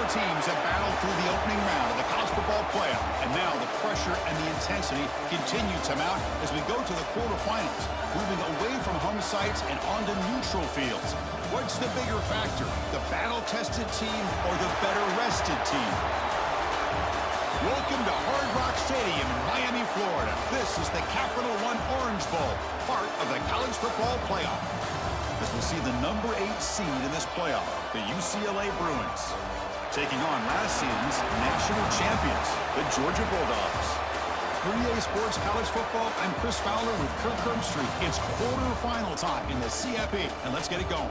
teams have battled through the opening round of the college football playoff, and now the pressure and the intensity continue to mount as we go to the quarterfinals, moving away from home sites and onto neutral fields. What's the bigger factor, the battle-tested team or the better-rested team? Welcome to Hard Rock Stadium in Miami, Florida. This is the Capital One Orange Bowl, part of the college football playoff. As we'll see the number 8 seed in this playoff, the UCLA Bruins, taking on last season's national champions, the Georgia Bulldogs. 3A Sports College Football, I'm Chris Fowler with Kirk Herbstreit. It's quarterfinal time in the CFP, and let's get it going.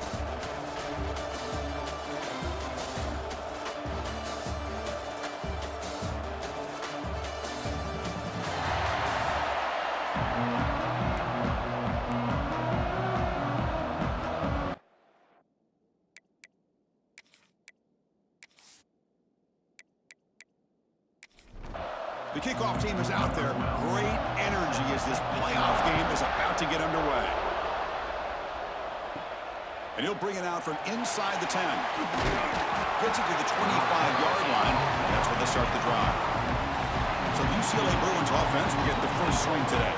The kickoff team is out there. Great energy as this playoff game is about to get underway. And he'll bring it out from inside the 10. Gets it to the 25-yard line. That's where they start the drive. So the UCLA Bruins offense will get the first swing today.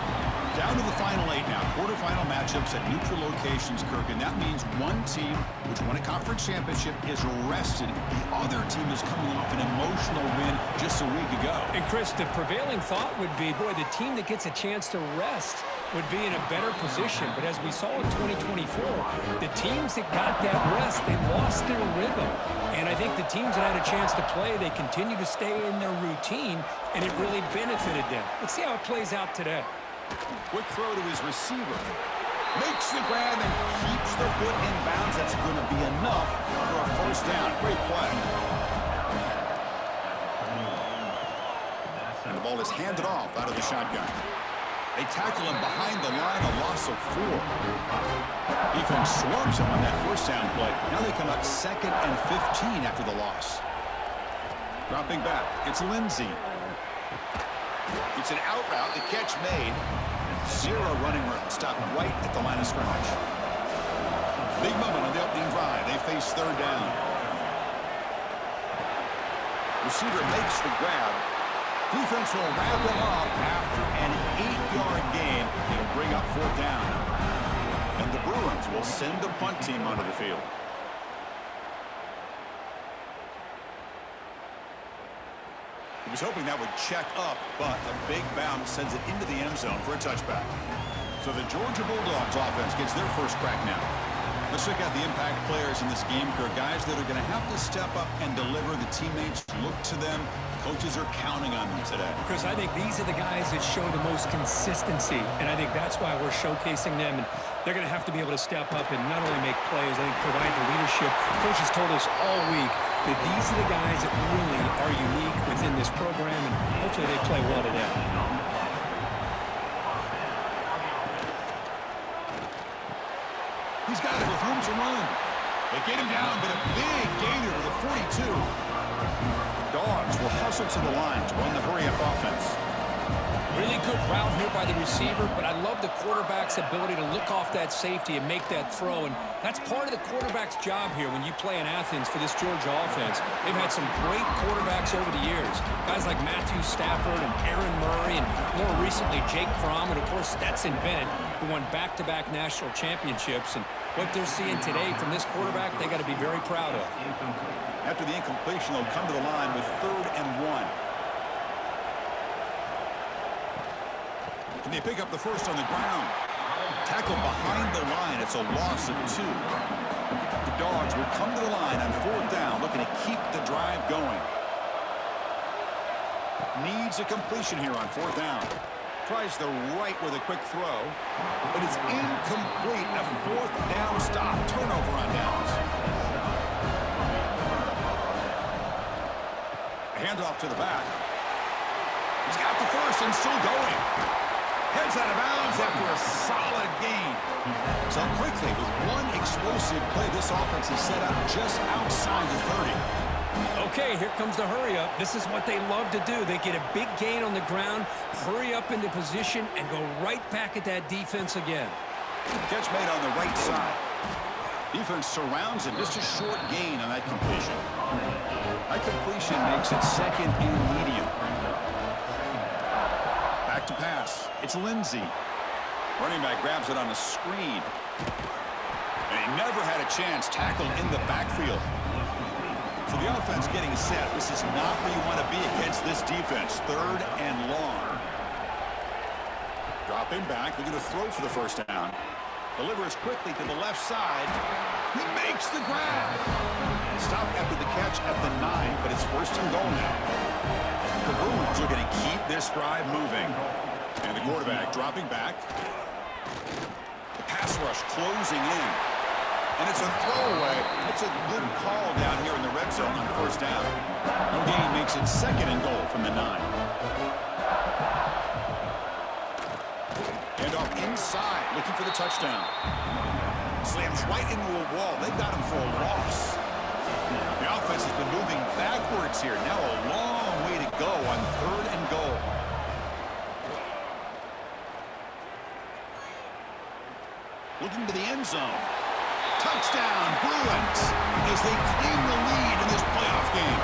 Down to the final 8 now. Quarterfinal matchups at neutral locations, Kirk. And that means one team, which won a conference championship, is rested. The other team is coming off an emotional win just a week ago. And, Chris, the prevailing thought would be, boy, the team that gets a chance to rest would be in a better position. But as we saw in 2024, the teams that got that rest, they lost their rhythm. And I think the teams that had a chance to play, they continue to stay in their routine, and it really benefited them. Let's see how it plays out today. Quick throw to his receiver. Makes the grab and keeps the foot in bounds. That's going to be enough for a first down. Great play. And the ball is handed off out of the shotgun. They tackle him behind the line, a loss of 4. Defense swarms him on that first down play. Now they come up 2nd and 15 after the loss. Dropping back, it's Lindsey. It's an out route, the catch made. 0 running room, stopped right at the line of scrimmage. Big moment on the opening drive. They face 3rd down. Receiver makes the grab. Defense will wrap him up after an 8-yard gain. It'll bring up 4th down. And the Bruins will send the punt team onto the field. He was hoping that would check up, but a big bounce sends it into the end zone for a touchback. So the Georgia Bulldogs offense gets their first crack now. Let's check out the impact players in this game, Kirk. Guys that are going to have to step up and deliver. The teammates look to them. Coaches are counting on them today. Chris, I think these are the guys that show the most consistency, and I think that's why we're showcasing them. And they're going to have to be able to step up and not only make plays, I think provide the leadership. Coach has told us all week that these are the guys that really are unique within this program, and hopefully they play well today. He's got it with room to run. They get him down, but a big gainer to the 42. Dogs will hustle to the line to run the hurry-up offense. Really good route here by the receiver, but I love the quarterback's ability to look off that safety and make that throw, and that's part of the quarterback's job here when you play in Athens for this Georgia offense. They've had some great quarterbacks over the years, guys like Matthew Stafford and Aaron Murray, and more recently Jake Fromm, and of course Stetson Bennett, who won back-to-back national championships. And what they're seeing today from this quarterback, they got to be very proud of. After the incompletion, they'll come to the line with 3rd and 1. Can they pick up the first on the ground? Tackle behind the line. It's a loss of 2. The Dogs will come to the line on 4th down, looking to keep the drive going. Needs a completion here on 4th down. Tries the right with a quick throw, but it's incomplete. A 4th down stop. Turnover on downs. Handoff to the back. He's got the first and still going. Heads out of bounds after a solid gain. So quickly, with one explosive play, this offense is set up just outside the 30. Okay, here comes the hurry-up. This is what they love to do. They get a big gain on the ground, hurry up into position, and go right back at that defense again. Catch made on the right side. Defense surrounds him. Just a short gain on that completion. That completion makes it second and medium. Back to pass. It's Lindsey. Running back grabs it on the screen. And he never had a chance tackled in the backfield. So the offense getting set. This is not where you want to be against this defense. Third and long. Dropping back. Looking to throw for the first down. Delivers quickly to the left side. He makes the grab. Stopped after the catch at the 9, but it's first and goal now. The Bruins are going to keep this drive moving. And the quarterback dropping back. The pass rush closing in. And it's a throwaway. It's a good call down here in the red zone on first down. No gain makes it second and goal from the 9. And off inside, looking for the touchdown. Slams right into a wall. They got him for a loss. The offense has been moving backwards here. Now a long way to go on third and goal. Looking to the end zone. Touchdown, Bruins, as they claim the lead in this playoff game.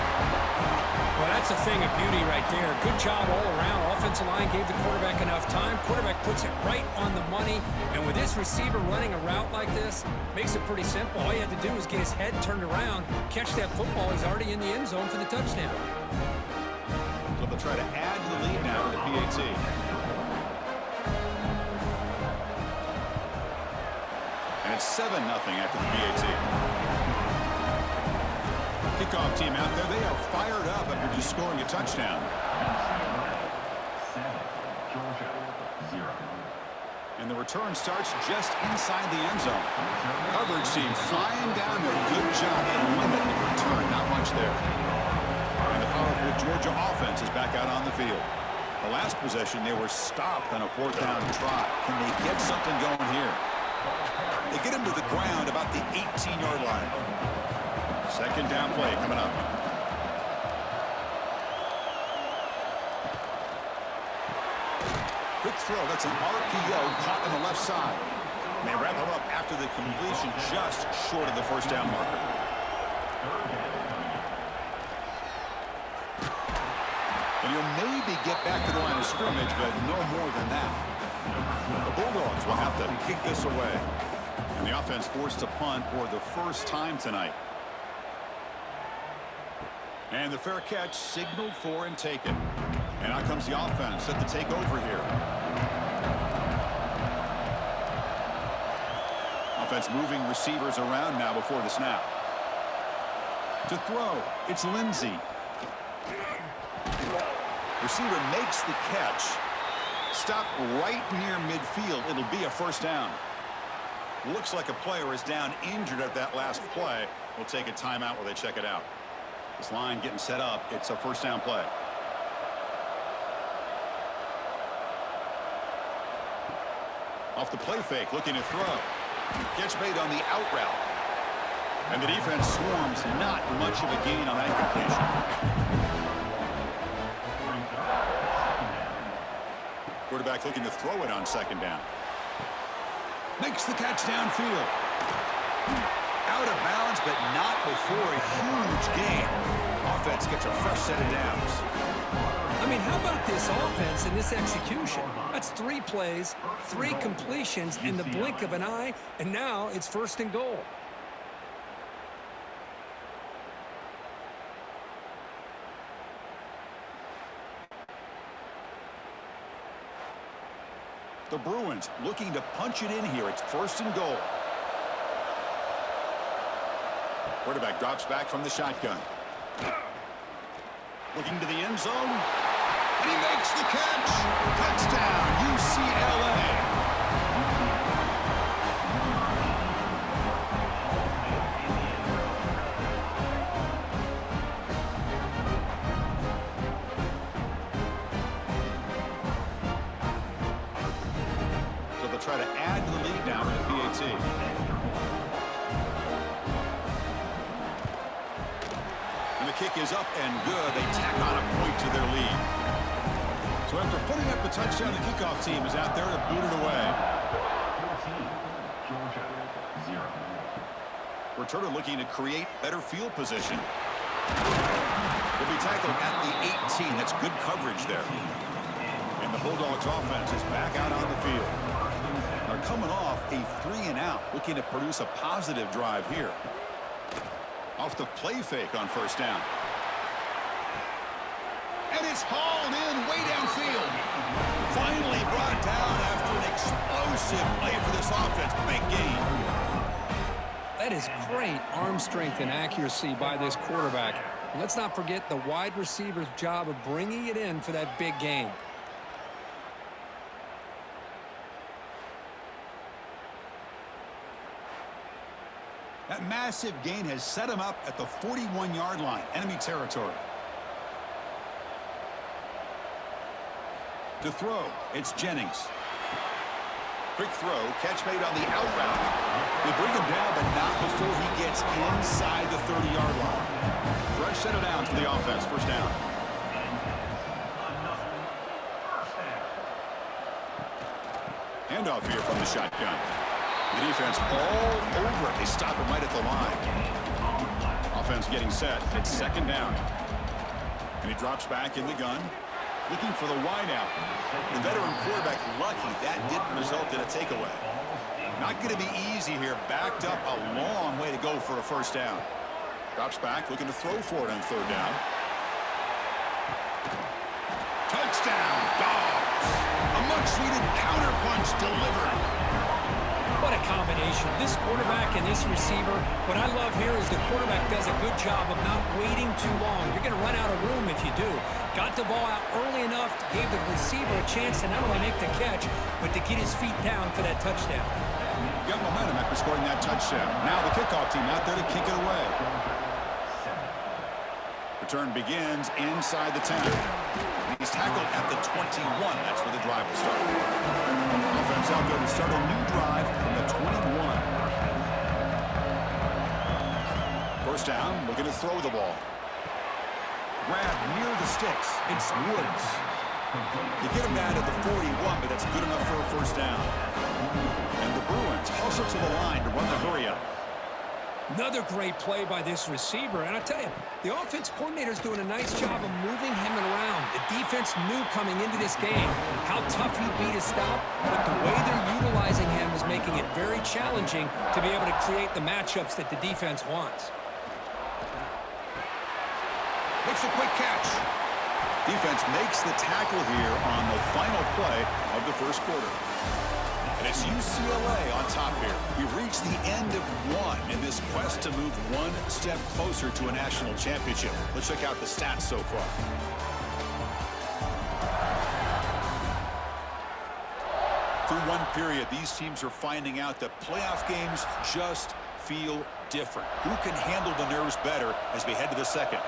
Well, that's a thing of beauty right there. Good job all around. Offensive line gave the quarterback enough time. Quarterback puts it right on the money. And with this receiver running a route like this, makes it pretty simple. All you have to do is get his head turned around, catch that football. He's already in the end zone for the touchdown. So they'll try to add to the lead now to the PAT. And it's 7-0 after the PAT. Kickoff team out there. They are fired up after just scoring a touchdown. And the return starts just inside the end zone. Coverage team flying down there. Good job in limiting the return. Not much there. And the powerful Georgia offense is back out on the field. The last possession, they were stopped on a fourth down try. Can they get something going here? They get him to the ground about the 18-yard line. Second down play coming up. Quick throw. That's an RPO caught on the left side. And they wrap him up after the completion just short of the first down marker. And he'll maybe get back to the line of scrimmage, but no more than that. The Bulldogs will have to kick this away. And the offense forced to punt for the first time tonight. And the fair catch signaled for and taken. And out comes the offense set to take over here. Offense moving receivers around now before the snap. To throw, it's Lindsey. Receiver makes the catch. Stop right near midfield. It'll be a first down. Looks like a player is down injured at that last play. We'll take a timeout while they check it out. This line getting set up. It's a first down play. Off the play fake, looking to throw. Gets made on the out route. And the defense swarms. Not much of a gain on that completion. Quarterback looking to throw it on second down. Makes the catch downfield. Out of bounds, but not before a huge gain. Offense gets a fresh set of downs. I mean, how about this offense and this execution? That's 3 plays, 3 completions in the blink of an eye, and now it's first and goal. The Bruins looking to punch it in here. It's first and goal. Quarterback drops back from the shotgun. Looking to the end zone. And he makes the catch. Touchdown, UCLA. So they'll try to add to the lead now in the PAT. And the kick is up and good. They tack on a point to their lead. So after putting up the touchdown, the kickoff team is out there to boot it away. returner looking to create better field position. Will be tackled at the 18. That's good coverage there. And the Bulldogs offense is back out on the field. They're coming off a 3-and-out, looking to produce a positive drive here. Off the play fake on first down. And it's hauled in way downfield. Finally brought down after an explosive play for this offense. Big gain. That is great arm strength and accuracy by this quarterback. And let's not forget the wide receiver's job of bringing it in for that big gain. That massive gain has set him up at the 41-yard line, enemy territory. To throw, it's Jennings. Quick throw, catch made on the out route. They bring him down, but not before he gets inside the 30-yard line. Fresh set of downs for the offense, first down. Handoff here from the shotgun. The defense all over it. They stop him right at the line. Offense getting set. It's second down. And he drops back in the gun, looking for the wideout. The veteran quarterback lucky that didn't result in a takeaway. Not going to be easy here. Backed up a long way to go for a first down. Drops back, looking to throw for it on third down. Touchdown, Dogs. A much-needed counterpunch delivered. What a combination. This quarterback and this receiver, what I love here is the quarterback does a good job of not waiting too long. You're going to run out of room if you do. Got the ball out early enough, gave the receiver a chance to not only make the catch, but to get his feet down for that touchdown. Got momentum after scoring that touchdown. Now the kickoff team out there to kick it away. Return begins inside the 10. He's tackled at the 21. That's where the drive will start. Offense out there to start a new drive from the 21. First down, looking to throw the ball. Grab near the sticks. It's Woods. You get him down to the 41, but that's good enough for a first down. And the Bruins hustle to the line to run the hurry up. Another great play by this receiver. And I tell you, the offense coordinator's doing a nice job of moving him around. The defense knew coming into this game how tough he'd be to stop, but the way they're utilizing him is making it very challenging to be able to create the matchups that the defense wants. Makes a quick catch. Defense makes the tackle here on the final play of the first quarter. And it's UCLA on top here. We've reached the end of one in this quest to move one step closer to a national championship. Let's check out the stats so far. Through one period, these teams are finding out that playoff games just feel different. Who can handle the nerves better as we head to the second?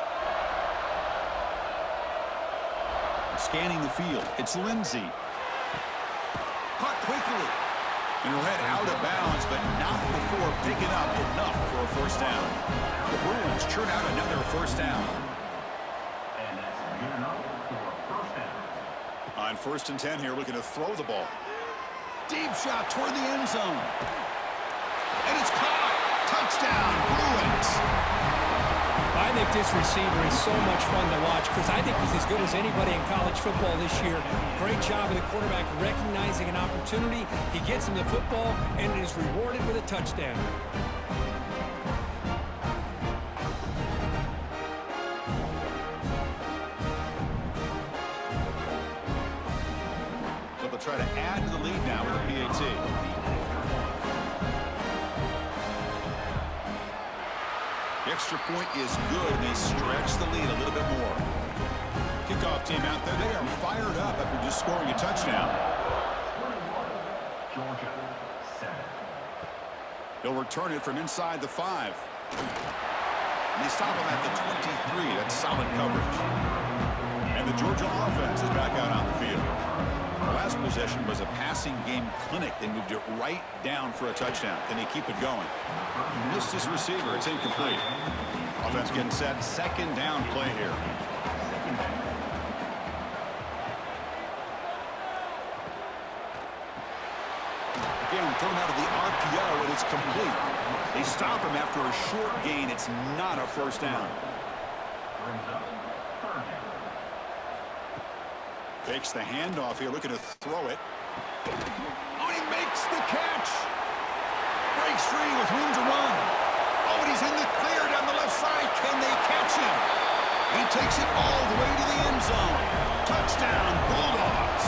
Scanning the field, it's Lindsey. Caught quickly. And head out of bounds, but not before picking up enough for a first down. The Bruins churn out another first down. On 1st and 10 here, looking to throw the ball. Deep shot toward the end zone. And it's caught. Touchdown, Bruins. I think this receiver is so much fun to watch because I think he's as good as anybody in college football this year. Great job of the quarterback recognizing an opportunity. He gets him the football and is rewarded with a touchdown. So they'll try to add to the lead now with a PAT. The extra point is good, and they stretch the lead a little bit more. Kickoff team out there, they are fired up after just scoring a touchdown. They'll return it from inside the 5. And they stop him at the 23. That's solid coverage. And the Georgia offense is back out on the field. The last possession was a passing game clinic. They moved it right down for a touchdown. Then they keep it going. Missed his receiver. It's incomplete. Offense getting set. Second down play here. Again, return thrown out of the RPO, and it's complete. They stop him after a short gain. It's not a first down. Fakes the handoff here, looking to throw it. Oh, he makes the catch. Breaks free with room to run. Oh, and he's in the clear down the left side. Can they catch him? He takes it all the way to the end zone. Touchdown, Bulldogs.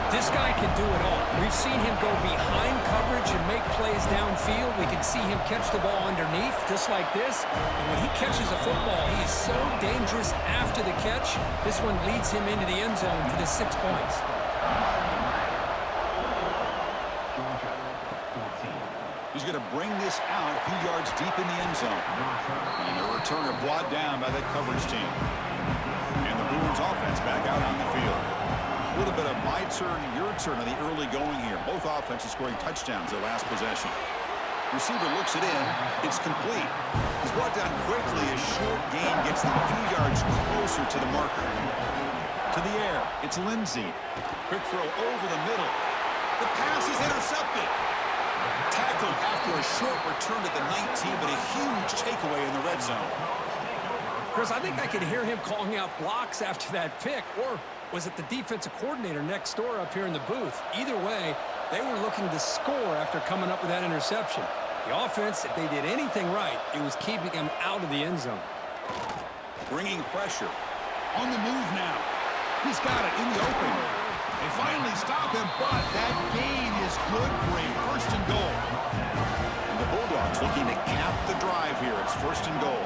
This guy can do it all. We've seen him go behind coverage and make plays downfield. We can see him catch the ball underneath, just like this. And when he catches a football, he is so dangerous after the catch. This one leads him into the end zone for the 6 points. He's going to bring this out a few yards deep in the end zone. And the returner brought down by that coverage team. And the Bruins offense back out on the field. A little bit of my turn, your turn on the early going here. Both offenses scoring touchdowns their last possession. Receiver looks it in. It's complete. He's brought down quickly. A short gain gets them a few yards closer to the marker. To the air. It's Lindsey. Quick throw over the middle. The pass is intercepted. Tackled after a short return to the 19, but a huge takeaway in the red zone. Chris, I think I could hear him calling out blocks after that pick, or was it the defensive coordinator next door up here in the booth? Either way, they were looking to score after coming up with that interception. The offense, if they did anything right, it was keeping them out of the end zone. Bringing pressure. On the move now. He's got it in the open. They finally stop him, but that gain is good for a first and goal. And the Bulldogs looking to cap the drive here. It's first and goal.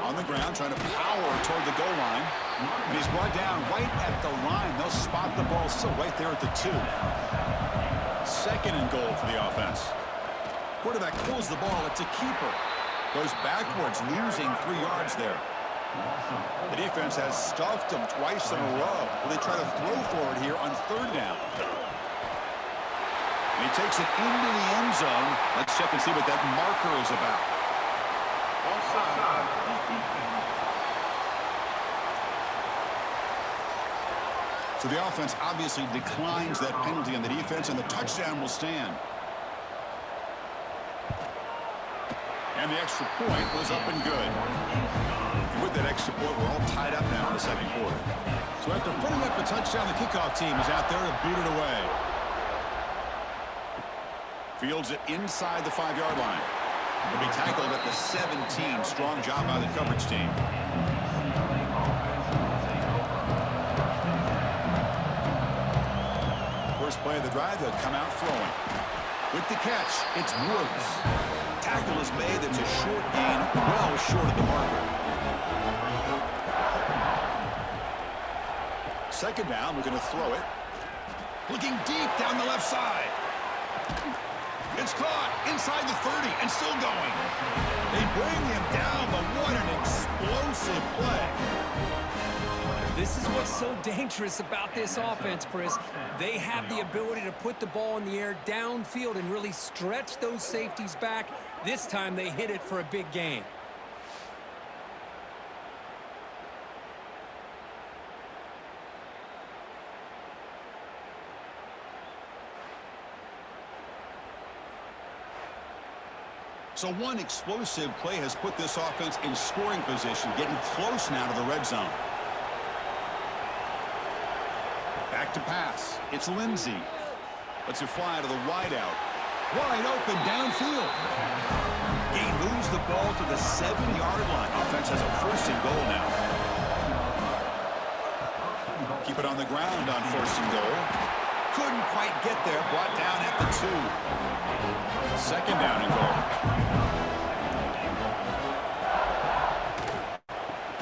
On the ground, trying to power toward the goal line. And he's brought down right at the line. They'll spot the ball still right there at the 2. Second and goal for the offense. Quarterback pulls the ball. It's a keeper. Goes backwards, losing 3 yards there. The defense has stuffed them twice in a row. Will they try to throw for it here on third down? And he takes it into the end zone. Let's check and see what that marker is about. So the offense obviously declines that penalty on the defense, and the touchdown will stand. And the extra point was up and good. And with that extra point, we're all tied up now in the second quarter. So after putting up a touchdown, the kickoff team is out there to boot it away. Fields it inside the 5-yard line. He'll be tackled at the 17. Strong job by the coverage team. First play of the drive, they'll come out throwing. With the catch, it's Woods. Tackle is made. It's a short gain, well short of the marker. Second down, we're going to throw it. Looking deep down the left side. It's caught inside the 30 and still going. They bring him down, but what an explosive play. This is what's so dangerous about this offense, Chris. They have the ability to put the ball in the air downfield and really stretch those safeties back. This time they hit it for a big gain. So one explosive play has put this offense in scoring position, getting close now to the red zone. Back to pass. It's Lindsey. Lets it fly to the wideout. Wide open downfield. Gain moves the ball to the 7-yard line. Offense has a first and goal now. Keep it on the ground on first and goal. Couldn't quite get there. Brought down at the 2. Second down and goal.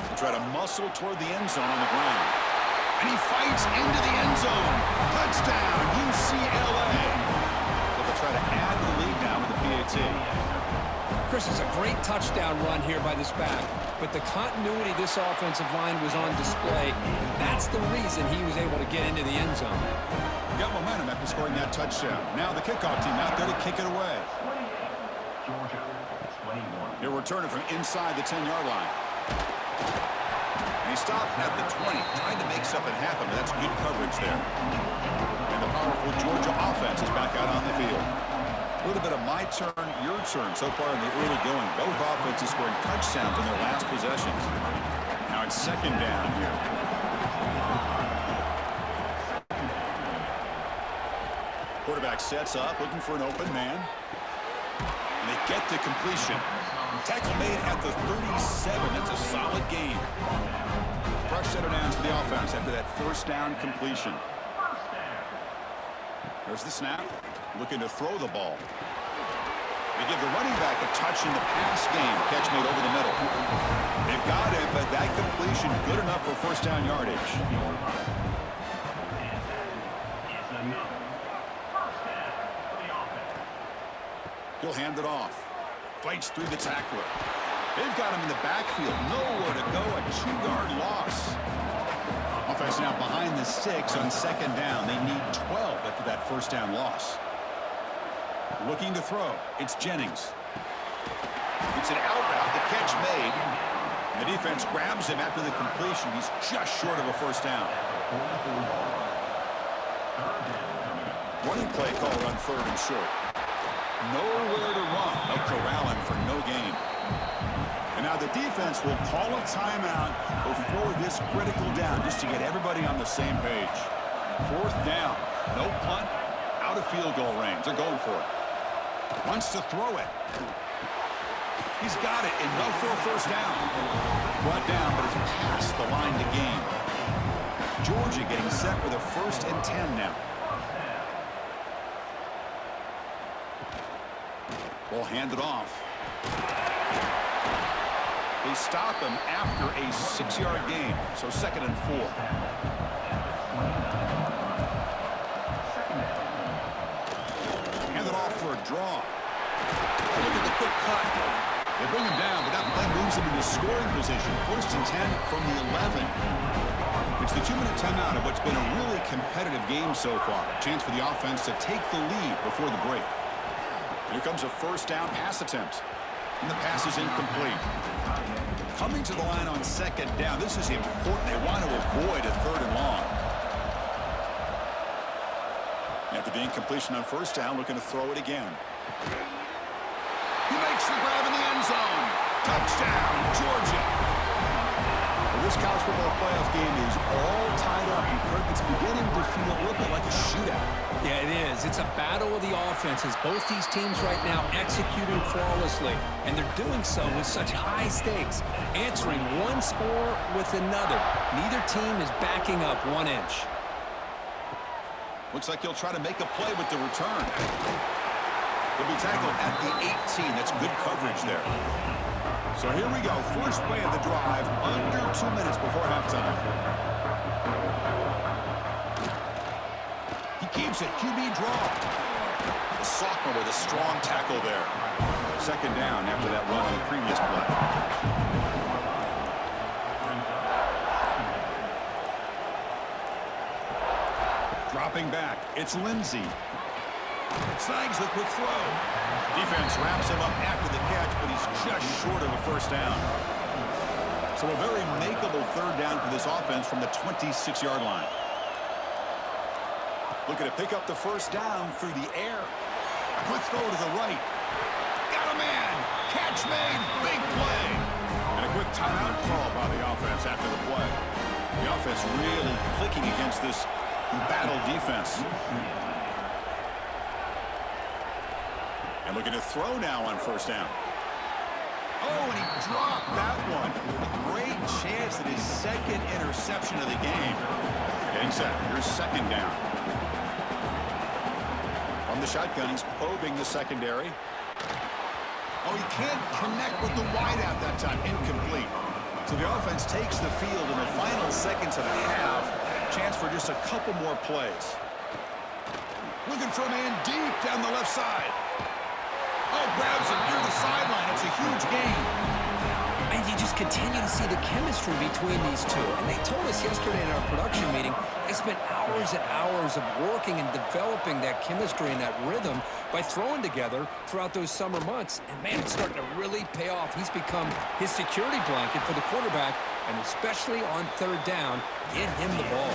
They try to muscle toward the end zone on the ground. And he fights into the end zone. Touchdown, UCLA. So they'll try to add the lead now with the PAT. Chris, it's a great touchdown run here by this back, but the continuity of this offensive line was on display. That's the reason he was able to get into the end zone. Got momentum after scoring that touchdown. Now the kickoff team out there to kick it away. He'll return it from inside the 10-yard line. And he stopped at the 20, trying to make something happen, but that's good coverage there. And the powerful Georgia offense is back out on the field. A little bit of my turn, your turn so far in the early going. Both offenses scoring touchdowns in their last possessions. Now it's second down here. Quarterback sets up, looking for an open man. And they get to completion. Tackle made at the 37. That's a solid gain. Fresh set of downs for the offense after that first down completion. There's the snap. Looking to throw the ball. They give the running back a touch in the pass game. Catch made over the middle. They've got it, but that completion good enough for first down yardage. He'll hand it off. Fights through the tackler. They've got him in the backfield. Nowhere to go. A 2-yard loss. Offense now behind the 6 on second down. They need 12 after that first down loss. Looking to throw. It's Jennings. It's an out route. The catch made. The defense grabs him after the completion. He's just short of a first down. Running play called on third and short. Nowhere to run. They'll corral him for no gain. And now the defense will call a timeout before this critical down just to get everybody on the same page. Fourth down. No punt. Out of field goal range. They're going for it. Wants to throw it. He's got it. Enough for a first down. Brought down, but it's past the line to gain. Georgia getting set with a 1st and 10 now. Ball handed off. They stop him after a 6-yard gain. So 2nd and 4. Hand it off for a draw. Look at the quick cut. They bring him down, but that play moves him into scoring position. 1st and 10 from the 11. It's the 2-minute timeout of what's been a really competitive game so far. Chance for the offense to take the lead before the break. Here comes a first down pass attempt. And the pass is incomplete. Coming to the line on second down. This is important. They want to avoid a 3rd and long. After the incompletion on first down, looking to throw it again. He makes the grab in the end zone. Touchdown, Georgia. Well, this college football playoff game is all tied up. It's beginning to feel a little bit like a shootout. Yeah, it is. It's a battle of the offenses. Both these teams right now executing flawlessly, and they're doing so with such high stakes, answering one score with another. Neither team is backing up 1 inch. Looks like he'll try to make a play with the return. He'll be tackled at the 18. That's good coverage there. So here we go. First play of the drive, under 2 minutes before halftime. Keeps it, QB draw. The sophomore with a strong tackle there. Second down after that run on the previous play. Dropping back, it's Lindsey. Snags the quick throw. Defense wraps him up after the catch, but he's just short of a first down. So a very makeable 3rd down for this offense from the 26-yard line. Looking to pick up the first down through the air. A quick throw to the right. Got a man. Catch made. Big play. And a quick timeout call by the offense after the play. The offense really clicking against this embattled defense. And looking to throw now on first down. Oh, and he dropped that one. A great chance at his 2nd interception of the game. Getting set. Here's second down. From the shotgun, he's probing the secondary. Oh, he can't connect with the wideout that time. Incomplete. So the offense takes the field in the final seconds of the half. Chance for just a couple more plays. Looking for a man deep down the left side. Oh, grabs him near the sideline. It's a huge gain. And you just continue to see the chemistry between these two. And they told us yesterday in our production meeting, they spent hours and hours of working and developing that chemistry and that rhythm by throwing together throughout those summer months. And, man, it's starting to really pay off. He's become his security blanket for the quarterback and especially on third down, get him the ball.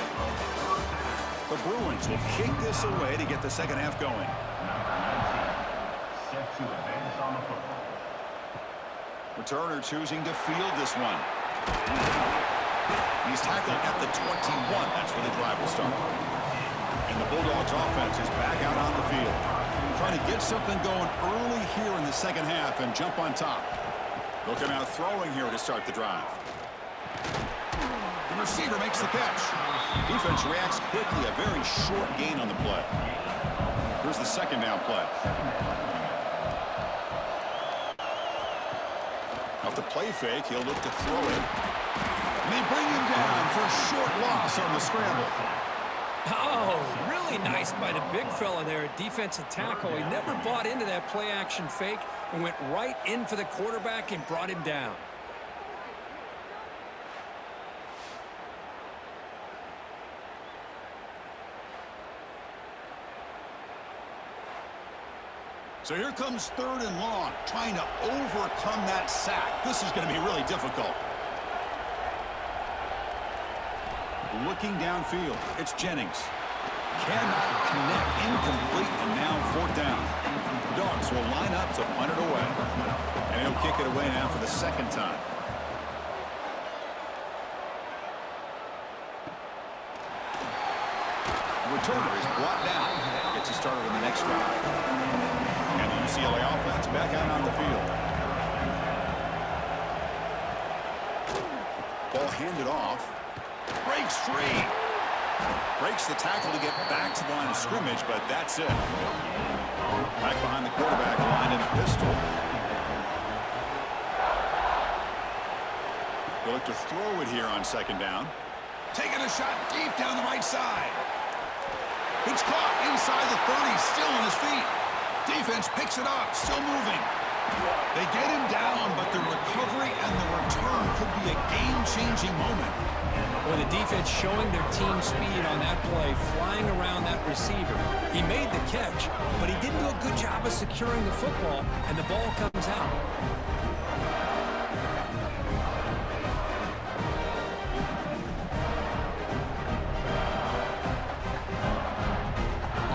The Bruins will kick this away to get the second half going. Set to advance on the football. Returner choosing to field this one. He's tackled at the 21. That's where the drive will start. And the Bulldogs offense is back out on the field. Trying to get something going early here in the second half and jump on top. They'll come out throwing here to start the drive. The receiver makes the catch. Defense reacts quickly. A very short gain on the play. Here's the second down play. Off the play fake, he'll look to throw it. And they bring him down for a short loss on the scramble. Oh, really nice by the big fella there at defensive tackle. He never bought into that play-action fake and went right in for the quarterback and brought him down. So here comes third and long, trying to overcome that sack. This is going to be really difficult. Looking downfield, it's Jennings. Cannot connect, incomplete, and now fourth down. Dogs will line up to punt it away. And he'll kick it away now for the second time. The returner is brought down. Gets you started on the next drive. And the UCLA offense back out on the field. Ball handed off. Breaks free. Breaks the tackle to get back to the line of scrimmage, but that's it. Back behind the quarterback line in a pistol. They look to throw it here on second down. Taking a shot deep down the right side. It's caught inside the 30, still on his feet. Defense picks it up, still moving. They get him down, but the recovery and the return could be a game-changing moment. Well, the defense showing their team speed on that play, flying around that receiver. He made the catch, but he didn't do a good job of securing the football, and the ball comes out.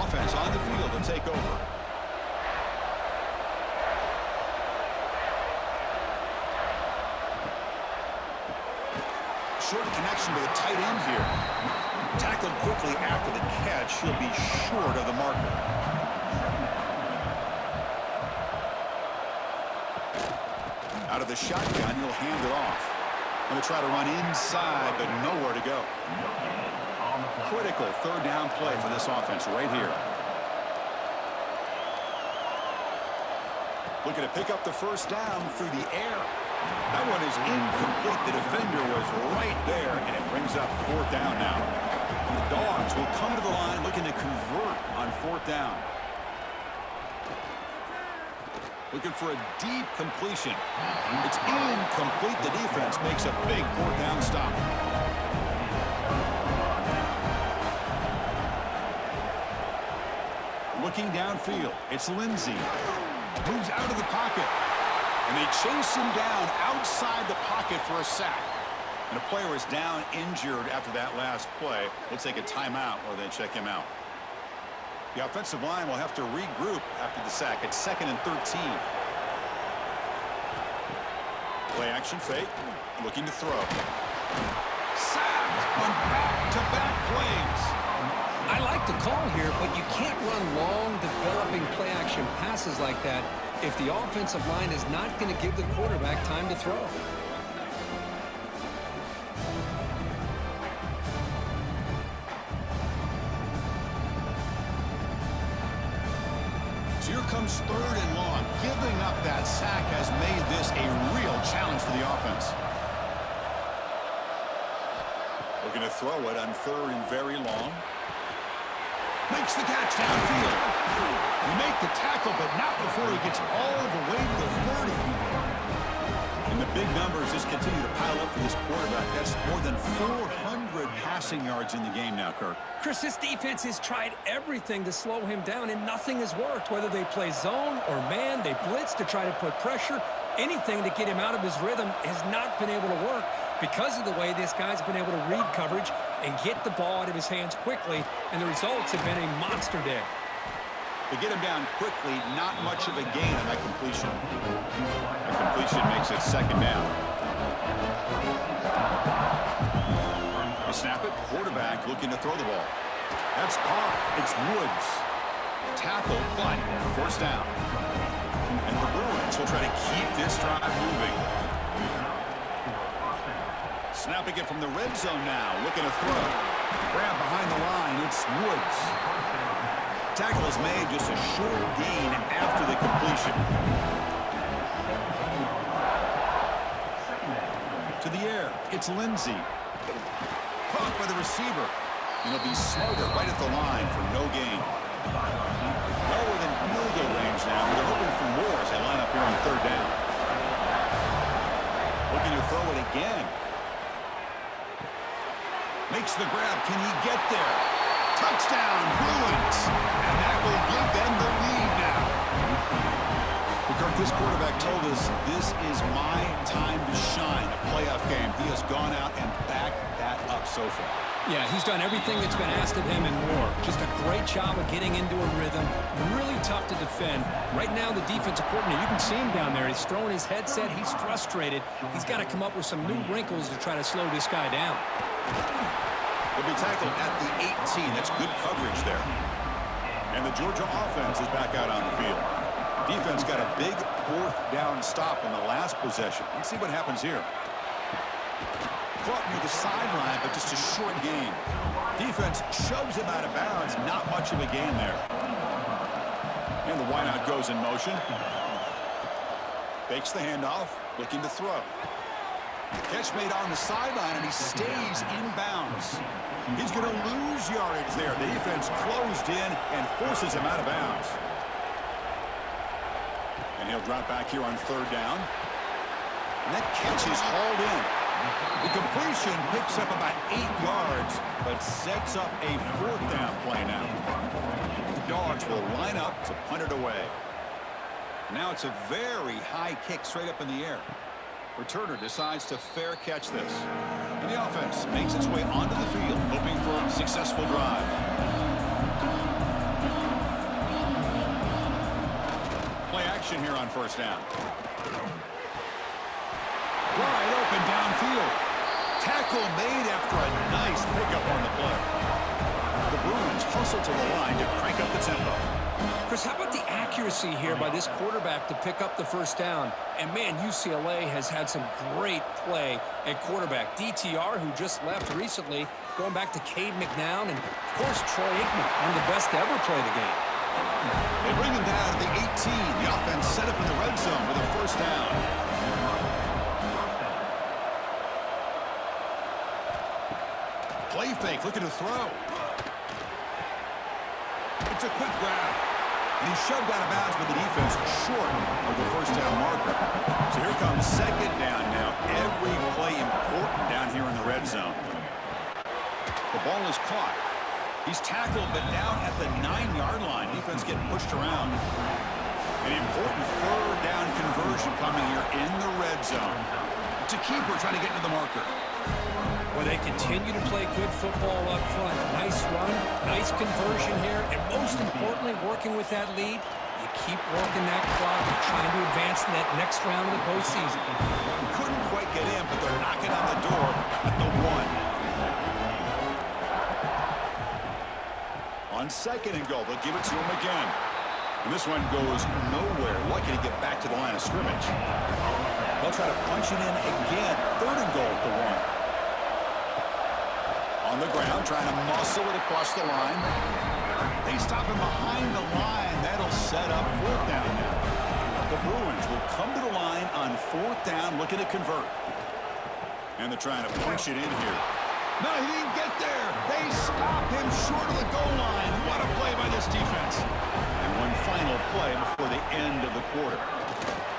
Offense on the field to take over. Short connection to the tight end here. Tackled quickly after the catch. He'll be short of the marker. Out of the shotgun, he'll hand it off. Going to try to run inside, but nowhere to go. Critical third down play for this offense right here. Looking to pick up the first down through the air. That one is incomplete. The defender was right there, and it brings up fourth down now. And the Dogs will come to the line looking to convert on fourth down. Looking for a deep completion. It's incomplete. The defense makes a big fourth down stop. Looking downfield, it's Lindsey. Moves out of the pocket. And they chase him down outside the pocket for a sack. And a player is down injured after that last play. They'll take a timeout or they check him out. The offensive line will have to regroup after the sack. It's 2nd and 13. Play action fake. Looking to throw. Sacked on back-to-back plays. I like the call here, but you can't run long, developing play-action passes like that if the offensive line is not going to give the quarterback time to throw. So here comes third and long. Giving up that sack has made this a real challenge for the offense. Looking to throw it on third and very long. Makes the catch downfield. You make the tackle, but not before he gets all the way to the 30. And the big numbers just continue to pile up for this quarterback. That's more than 400 passing yards in the game now, Kirk. Chris, this defense has tried everything to slow him down, and nothing has worked. Whether they play zone or man, they blitz to try to put pressure. Anything to get him out of his rhythm has not been able to work. because of the way this guy's been able to read coverage and get the ball out of his hands quickly, and the results have been a monster day. To get him down quickly, not much of a gain on that completion. The completion makes it second down. They snap it, quarterback looking to throw the ball. That's caught. It's Woods. Tackle, but first down. And the Bruins will try to keep this drive moving. Snapping it from the red zone now, looking to throw. Grab behind the line, it's Woods. Tackle is made, just a short gain after the completion. To the air, it's Lindsey. Caught by the receiver. And he'll be smothered right at the line for no gain. Lower than field goal range now, but they're hoping for more as they line up here on third down. Looking to throw it again. Makes the grab. Can he get there? Touchdown, Bruins. And that will give them the lead now. Kirk, this quarterback told us this is my time to shine. A playoff game. He has gone out and backed that up so far. Yeah, he's done everything that's been asked of him and more. Just a great job of getting into a rhythm. Really tough to defend. Right now, the defensive coordinator, you can see him down there. He's throwing his headset. He's frustrated. He's got to come up with some new wrinkles to try to slow this guy down. He'll be tackled at the 18. That's good coverage there. And the Georgia offense is back out on the field. Defense got a big fourth down stop in the last possession. Let's see what happens here. Caught near the sideline, but just a short gain. Defense shoves him out of bounds. Not much of a gain there. And the wideout goes in motion. Fakes the handoff, looking to throw. Catch made on the sideline, and he stays in bounds. He's going to lose yardage there. The defense closed in and forces him out of bounds. And he'll drop back here on third down. And that catch is hauled in. The completion picks up about 8 yards, but sets up a fourth down play now. The Dogs will line up to punt it away. Now it's a very high kick straight up in the air. Returner decides to fair catch this. And the offense makes its way onto the field, hoping for a successful drive. Play action here on first down. Wide open downfield. Tackle made after a nice pickup on the play. The Bruins hustle to the line to crank up the tempo. Chris, how about the accuracy here by this quarterback to pick up the first down? And, man, UCLA has had some great play at quarterback. DTR, who just left recently, going back to Cade McNown, and, of course, Troy Aikman, one of the best to ever play the game. They bring him down to the 18. The offense set up in the red zone with a first down. Play fake, looking to throw. It's a quick grab. And he's shoved out of bounds with the defense short of the first down marker. So here comes second down now. Every play important down here in the red zone. The ball is caught. He's tackled, but down at the 9-yard line. Defense getting pushed around. An important third down conversion coming here in the red zone. It's a keeper trying to get to the marker. Well, they continue to play good football up front. Nice run, nice conversion here, and most importantly, working with that lead, you keep working that clock and trying to advance to that next round of the postseason. Couldn't quite get in, but they're knocking on the door at the 1. On second and goal, they'll give it to him again. And this one goes nowhere. Lucky to get back to the line of scrimmage. They'll try to punch it in again. Third and goal at the 1. On the ground, trying to muscle it across the line. They stop him behind the line. That'll set up fourth down now. The Bruins will come to the line on fourth down, looking to convert. And they're trying to punch it in here. No, he didn't get there. They stop him short of the goal line. What a play by this defense. And one final play before the end of the quarter.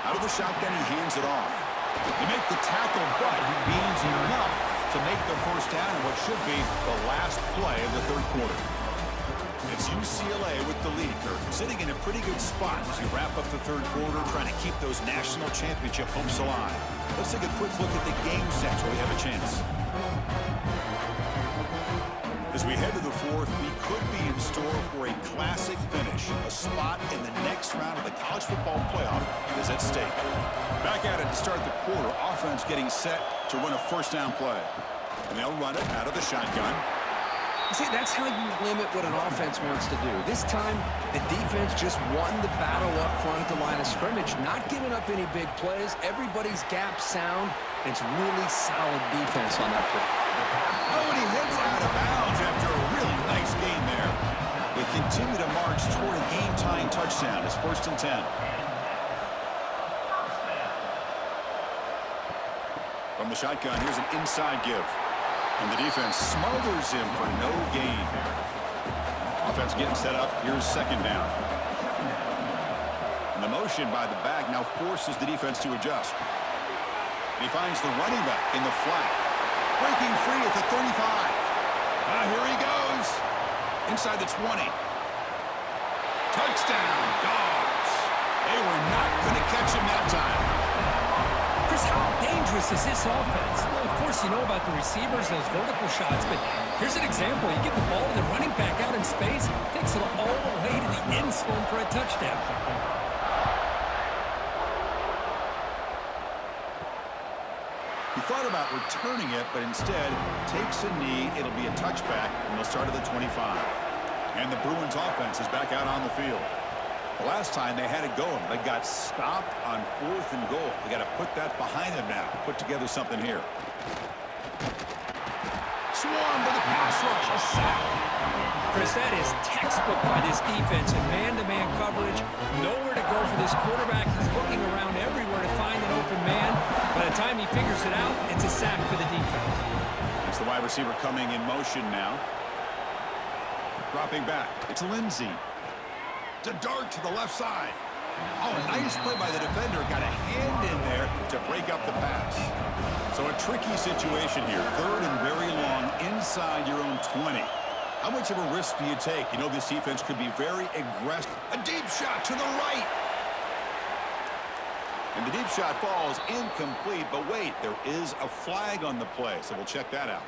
Out of the shotgun, he hands it off. They make the tackle, but he gains enough to make the first down in what should be the last play of the third quarter. It's UCLA with the lead. They're sitting in a pretty good spot as we wrap up the third quarter, trying to keep those national championship hopes alive. Let's take a quick look at the game sets where we have a chance. As we head to the fourth, we could be in store for a classic finish. A spot in the next round of the college football playoff is at stake. Back at it to start the quarter. Offense getting set to run a first down play. And they'll run it out of the shotgun. See, that's how you limit what an offense wants to do. This time, the defense just won the battle up front at the line of scrimmage, not giving up any big plays. Everybody's gap sound. It's really solid defense on that play. Oh, and he hits out of bounds after a really nice gain there. They continue to march toward a game-tying touchdown. It's 1st and 10. From the shotgun, here's an inside give. And the defense smothers him for no gain. Offense getting set up. Here's second down. And the motion by the back now forces the defense to adjust. And he finds the running back in the flat. Breaking free at the 35. Here he goes. Inside the 20. Touchdown, Dogs. They were not going to catch him that time. Chris, how dangerous is this offense? Well, of course, you know about the receivers, those vertical shots, but here's an example. You get the ball to the running back out in space, takes it all the way to the end zone for a touchdown. He thought about returning it, but instead takes a knee. It'll be a touchback, and they'll start at the 25. And the Bruins offense is back out on the field. The last time they had it going, they got stopped on 4th and goal. They got to put that behind them now. Put together something here. Swarm to the pass rush. A sack. Chris, that is textbook by this defense and man-to-man coverage. Nowhere to go for this quarterback. He's looking around everywhere to find an open man. By the time he figures it out, it's a sack for the defense. It's the wide receiver coming in motion now. Dropping back. It's Lindsey. To dart to the left side. Oh, nice play by the defender. Got a hand in there to break up the pass. So a tricky situation here. 3rd and very long inside your own 20. How much of a risk do you take? You know this defense could be very aggressive. A deep shot to the right. And the deep shot falls incomplete. But wait, there is a flag on the play. So we'll check that out.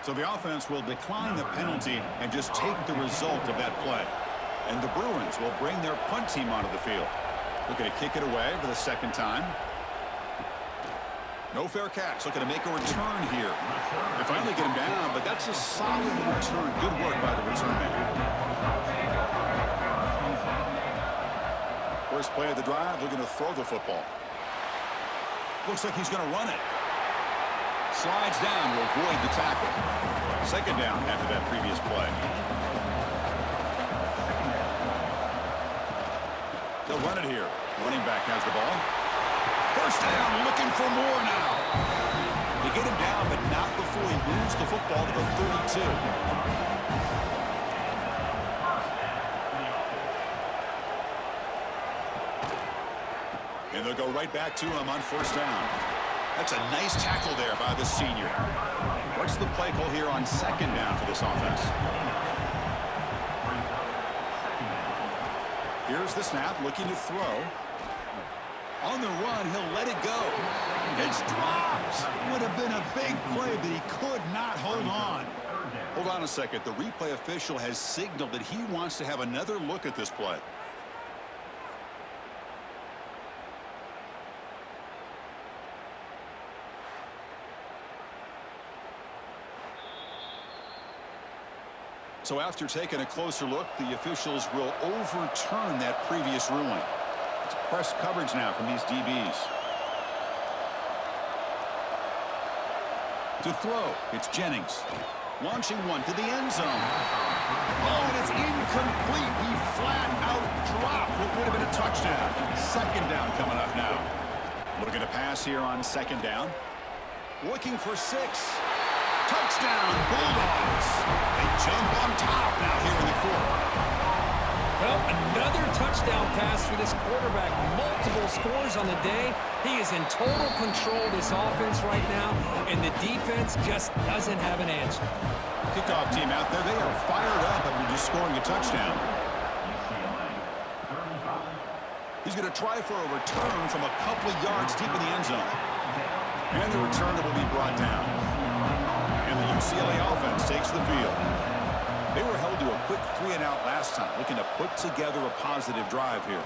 So the offense will decline the penalty and just take the result of that play. And the Bruins will bring their punt team onto the field. Looking to kick it away for the second time. No fair catch. Looking to make a return here. They finally get him down, but that's a solid return. Good work by the return man. First play of the drive, looking to throw the football. Looks like he's going to run it. Slides down to avoid the tackle. Second down after that previous play. They'll run it here. Running back has the ball. First down, looking for more now. They get him down, but not before he moves the football to the 32. And they'll go right back to him on first down. That's a nice tackle there by the senior. What's the play call here on second down for this offense? Here's the snap, looking to throw. On the run, he'll let it go. It's dropped. Would have been a big play, but he could not hold on. Hold on a second. The replay official has signaled that he wants to have another look at this play. So after taking a closer look, the officials will overturn that previous ruling. It's press coverage now from these DBs. To throw, it's Jennings. Launching one to the end zone. Oh, and it's incomplete. He flat out dropped what would have been a touchdown. Second down coming up now. Looking to pass here on second down. Looking for 6. Touchdown, Bulldogs. They jump on top now here in the fourth. Well, another touchdown touchdown pass for this quarterback. Multiple scores on the day. He is in total control of this offense right now, and the defense just doesn't have an answer. Kickoff team out there, they are fired up after just scoring a touchdown. He's going to try for a return from a couple of yards deep in the end zone. And the returner will be brought down. And the UCLA offense takes the field. They were held to a quick 3-and-out last time, looking to put together a positive drive here.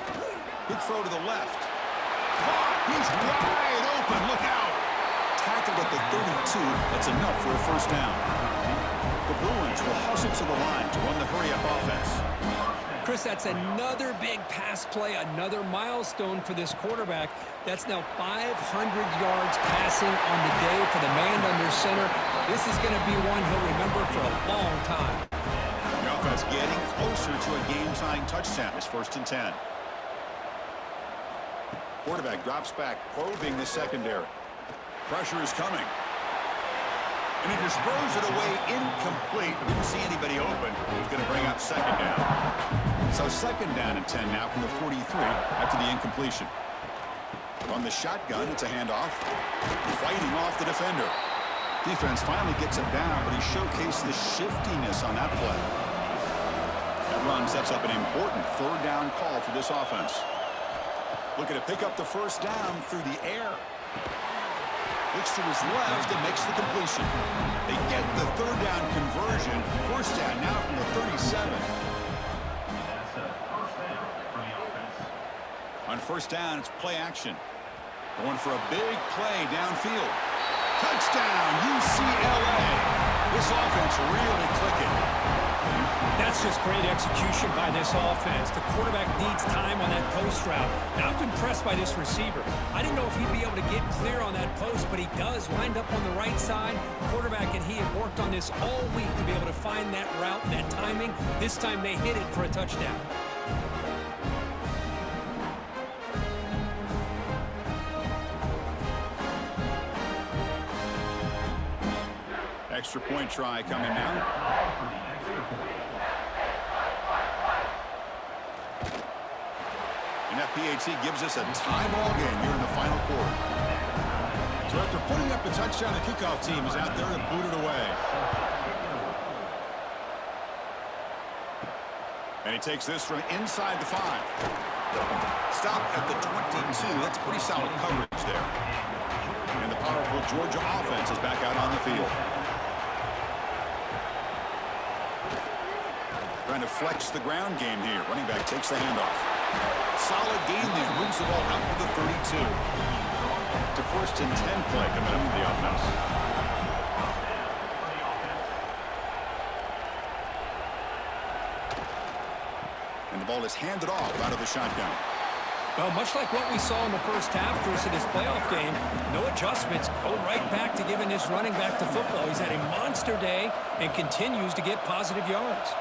Big throw to the left. He's wide open. Look out. Tackled at the 32. That's enough for a first down. The Bruins will hustle to the line to run the hurry-up offense. Chris, that's another big pass play, another milestone for this quarterback. That's now 500 yards passing on the day for the man under center. This is going to be one he'll remember for a long time. The offense getting closer to a game-tying touchdown. It's 1st and 10. Quarterback drops back, probing the secondary. Pressure is coming. And he just throws it away incomplete. Didn't see anybody open. He's going to bring up second down. So 2nd down and 10 now from the 43 after the incompletion. On the shotgun, it's a handoff. Fighting off the defender. Defense finally gets him down, but he showcased the shiftiness on that play. That run sets up an important 3rd down call for this offense. Looking to pick up the first down through the air. Looks to his left and makes the completion. They get the 3rd down conversion. 1st down now from the 37. That's a first down for the offense. On 1st down, it's play action. Going for a big play downfield. Touchdown, UCLA. This offense really clicking. That's just great execution by this offense. The quarterback needs time on that post route. Now, I'm impressed by this receiver. I didn't know if he'd be able to get clear on that post, but he does. Lined up on the right side. Quarterback and he have worked on this all week to be able to find that route and that timing. This time they hit it for a touchdown. Extra point try coming now. And that PAT gives us a tie ball game here in the final quarter. So after putting up the touchdown, the kickoff team is out there to boot it away. And he takes this from inside the 5. Stop at the 22. That's pretty solid coverage there. And the powerful Georgia offense is back out on the field. Trying to flex the ground game here. Running back takes the handoff. Solid gain there. Moves the ball out to the 32. To 1st and 10 play coming up for the offense. And the ball is handed off out of the shotgun. Well, much like what we saw in the first half versus this playoff game, no adjustments. Go right back to giving this running back to football. He's had a monster day and continues to get positive yards.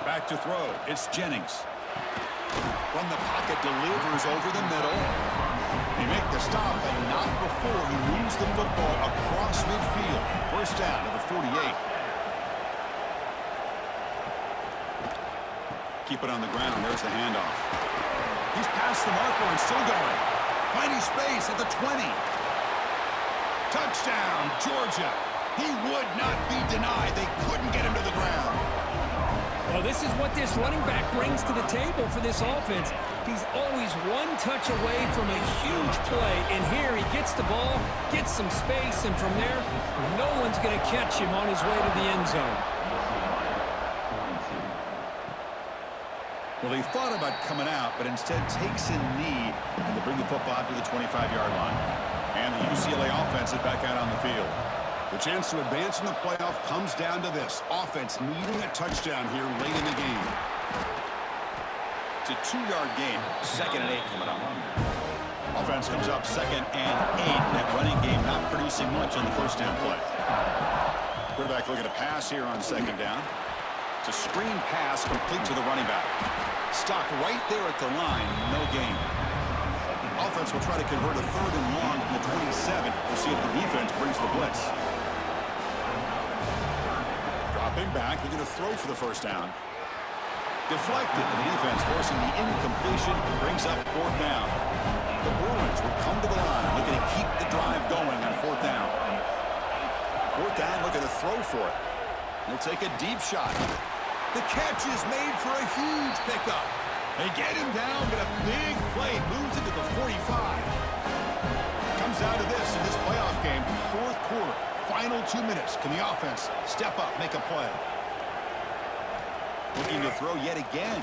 Back to throw. It's Jennings. From the pocket, delivers over the middle. They make the stop, but not before he moves the football across midfield. 1st down to the 48. Keep it on the ground. There's the handoff. He's past the marker and still going. Finding space at the 20. Touchdown, Georgia. He would not be denied. They couldn't get him to the ground. Well, this is what this running back brings to the table for this offense. He's always one touch away from a huge play. And here he gets the ball, gets some space, and from there, no one's going to catch him on his way to the end zone. Well, he thought about coming out, but instead takes a knee and to bring the football out to the 25-yard line. And the UCLA offense is back out on the field. The chance to advance in the playoff comes down to this. Offense needing a touchdown here late in the game. It's a 2-yard game. 2nd and 8 coming up. Offense comes up 2nd and 8. That running game not producing much on the 1st down play. Quarterback looking to pass here on 2nd down. It's a screen pass complete to the running back. Stopped right there at the line. No gain. Offense will try to convert a 3rd and long from the 27. We'll see if the defense brings the blitz. Dropping back, they're going to throw for the 1st down. Deflected, and the defense forcing the incompletion brings up fourth down. The Bruins will come to the line, looking to keep the drive going on fourth down. Fourth down, looking to throw for it. He'll take a deep shot. The catch is made for a huge pickup. They get him down, but a big play moves into the 45. Comes down to this in this playoff game, fourth quarter, final 2 minutes. Can the offense step up, make a play? Looking to throw yet again.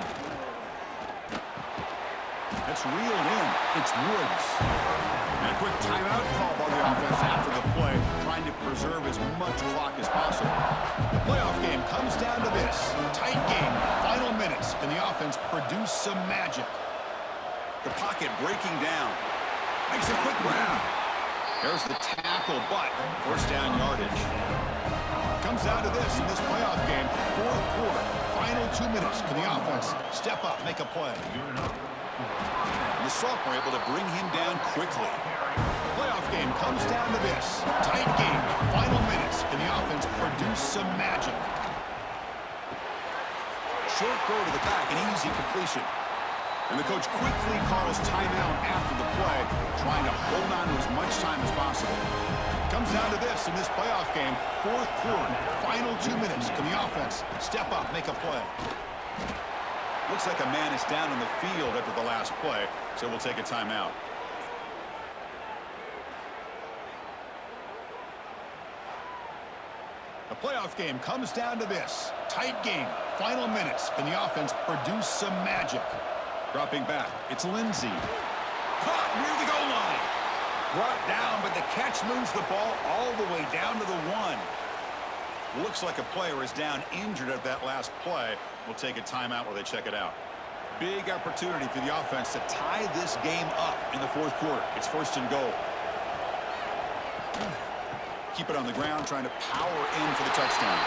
That's reeled in. It's Woods. And a quick timeout call by the offense after the play, trying to preserve as much clock as possible. The playoff game comes down to this. Tight game, final minutes. Can the offense produce some magic? The pocket breaking down. Makes a quick grab. There's the tackle, but first down yardage. Comes down to this in this playoff game, fourth quarter, final 2 minutes. Can the offense step up, make a play? The sophomore able to bring him down quickly. The playoff game comes down to this. Tight game, final minutes. Can the offense produce some magic? Short throw to the back, an easy completion. And the coach quickly calls timeout after the play, trying to hold on to as much time as possible. Comes down to this in this playoff game, fourth quarter, final 2 minutes. Can the offense step up, make a play? Looks like a man is down on the field after the last play, so we'll take a timeout. The playoff game comes down to this. Tight game, final minutes. Can the offense produce some magic? Dropping back, it's Lindsey. Caught near the goal line. Brought down, but the catch moves the ball all the way down to the 1. Looks like a player is down injured at that last play. We'll take a timeout while they check it out. Big opportunity for the offense to tie this game up in the fourth quarter. It's first and goal. Keep it on the ground, trying to power in for the touchdown.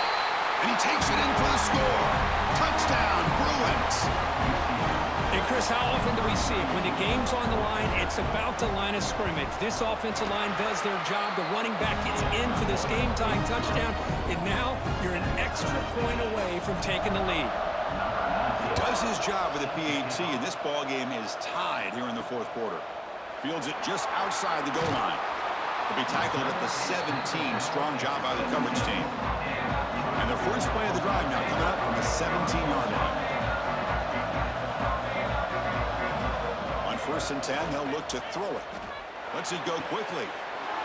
And he takes it in for the score. Touchdown, Bruins. And Chris, how often do we see it? When the game's on the line, it's about the line of scrimmage. This offensive line does their job. The running back gets in for this game-tying touchdown. And now you're an extra point away from taking the lead. He does his job with the PAT, and this ball game is tied here in the fourth quarter. Fields it just outside the goal line. He'll be tackled at the 17. Strong job by the coverage team. And the first play of the drive now coming up from the 17-yard line. On first and 10, they'll look to throw it. Lets it go quickly.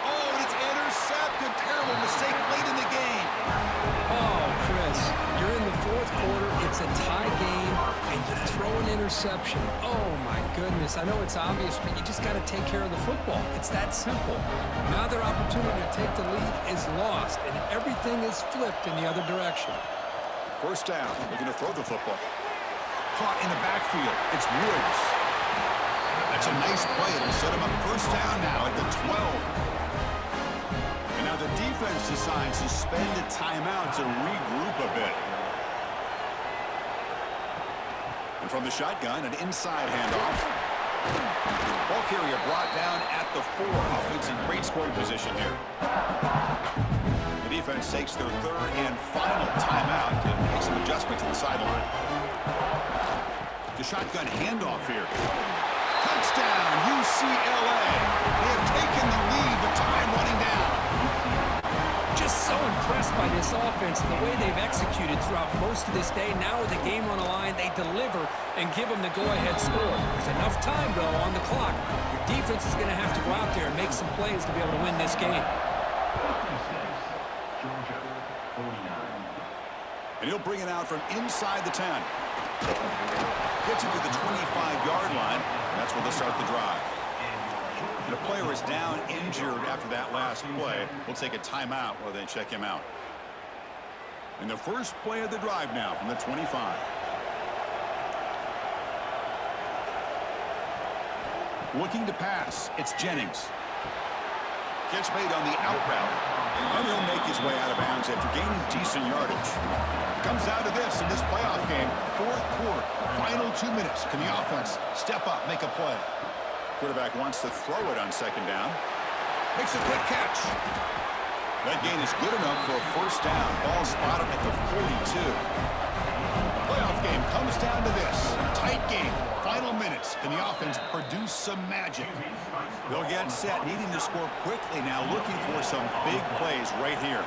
Oh, and it's intercepted. Terrible mistake late in the game. Oh, Chris, you're in the fourth quarter. It's a tie game, and you throw an interception. Oh, my goodness. I know it's obvious, but you just got to take care of the football. It's that simple. Now their opportunity to take the lead is lost, and everything is flipped in the other direction. First down. Looking to throw the football. Caught in the backfield. It's Woods. That's a nice play. It'll set him up first down now at the 12. And now the defense decides to spend a timeout to regroup a bit. And from the shotgun, an inside handoff. Ball carrier brought down at the 4. Offense in great scoring position here. The defense takes their third and final timeout to make some adjustments to the sideline. The shotgun handoff here. Touchdown, UCLA. They have taken the lead with time running down. Just so impressed by this offense and the way they've executed throughout most of this day. Now with the game on the line, they deliver and give them the go-ahead score. There's enough time, though, on the clock. Your defense is going to have to go out there and make some plays to be able to win this game. And he'll bring it out from inside the 10. Gets it to the 25-yard line. That's where they'll start the drive. The player is down injured after that last play. We'll take a timeout while they check him out. And the first play of the drive now from the 25. Looking to pass. It's Jennings. Catch made on the out route. And he'll make his way out of bounds after gaining decent yardage. Comes down to this in this playoff game. Fourth quarter. Final 2 minutes. Can the offense step up, make a play? Quarterback wants to throw it on second down. Makes a quick catch. That gain is good enough for a first down. Ball spotted at the 42. The playoff game comes down to this. Tight game. Final minutes. Can the offense produce some magic? They'll get set, needing to score quickly now, looking for some big plays right here.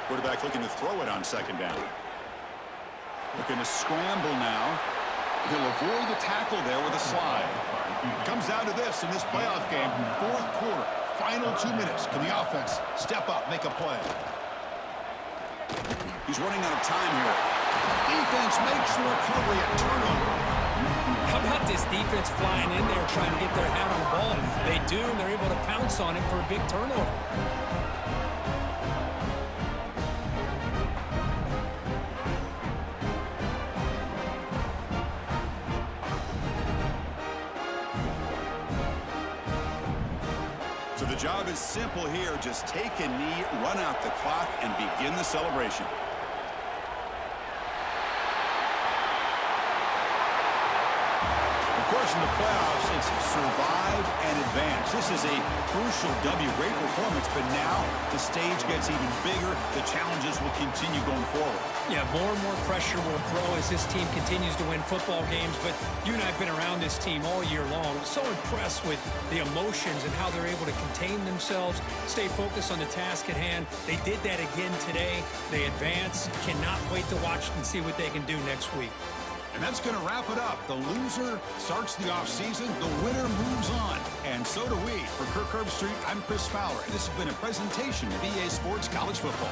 Quarterback looking to throw it on second down. Looking to scramble now. He'll avoid the tackle there with a slide. Comes down to this in this playoff game. Fourth quarter. Final 2 minutes. Can the offense step up, make a play? He's running out of time here. Defense makes the recovery, a turnover. How about this defense flying in there trying to get their hand on the ball? They do, and they're able to pounce on it for a big turnover. So the job is simple here. Just take a knee, run out the clock, and begin the celebration. Of course, in the playoffs, it's survive and advance. This is a crucial W. Great performance, but now the stage gets even bigger. The challenges will continue going forward. Yeah, more and more pressure will grow as this team continues to win football games, but you and I have been around this team all year long. I'm so impressed with the emotions and how they're able to contain themselves, stay focused on the task at hand. They did that again today. They advance. Cannot wait to watch and see what they can do next week. And that's going to wrap it up. The loser starts the offseason. The winner moves on. And so do we. For Kirk Herbstreit, I'm Chris Fowler. And this has been a presentation of EA Sports College Football.